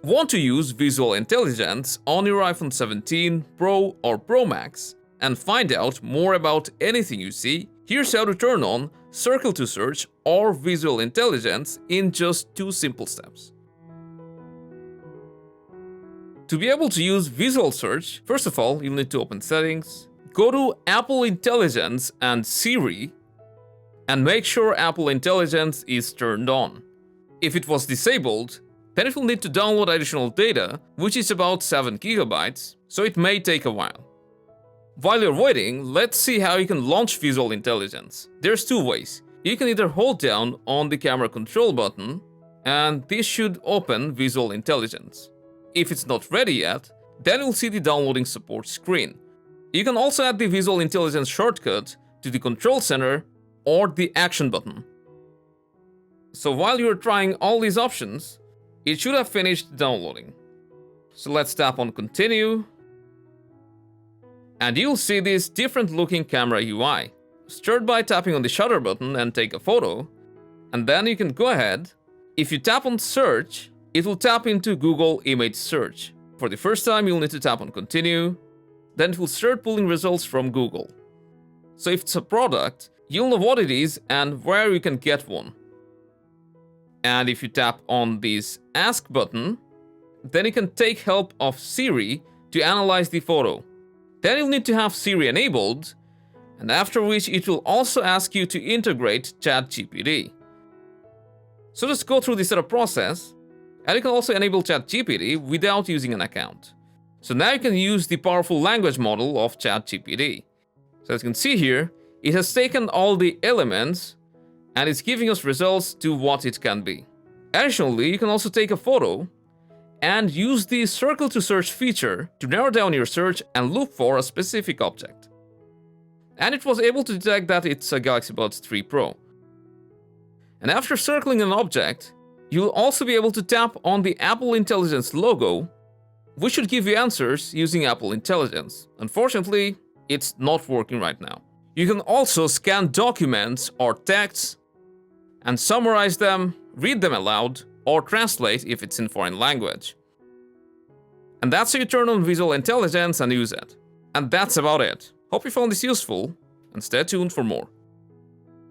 Want to use visual intelligence on your iPhone 17 Pro or Pro Max and find out more about anything you see? Here's how to turn on Circle to Search or Visual Intelligence in just 2 simple steps. To be able to use Visual Search, first of all, you'll need to open Settings, go to Apple Intelligence and Siri, and make sure Apple Intelligence is turned on. If it was disabled, then it will need to download additional data, which is about 7 GB, so it may take a while. While you're waiting, let's see how you can launch Visual Intelligence. There's 2 ways. You can either hold down on the camera control button, and this should open Visual Intelligence. If it's not ready yet, then you'll see the downloading support screen. You can also add the Visual Intelligence shortcut to the control center or the action button. So while you're trying all these options, it should have finished downloading. So let's tap on Continue. And you'll see this different looking camera UI. Start by tapping on the shutter button and take a photo. And then you can go ahead. If you tap on Search, it will tap into Google Image Search. For the first time, you'll need to tap on Continue. Then it will start pulling results from Google. So if it's a product, you'll know what it is and where you can get one. And if you tap on this Ask button, then you can take help of Siri to analyze the photo. Then you'll need to have Siri enabled, and after which it will also ask you to integrate ChatGPT. So just go through the setup process, and you can also enable ChatGPT without using an account. So now you can use the powerful language model of ChatGPT. So as you can see here, it has taken all the elements and it's giving us results to what it can be. Additionally, you can also take a photo and use the Circle to Search feature to narrow down your search and look for a specific object. And it was able to detect that it's a Galaxy Buds 3 Pro. And after circling an object, you'll also be able to tap on the Apple Intelligence logo, which should give you answers using Apple Intelligence. Unfortunately, it's not working right now. You can also scan documents or texts and summarize them, read them aloud, or translate if it's in foreign language. And that's how you turn on Visual Intelligence and use it. And that's about it. Hope you found this useful, and stay tuned for more.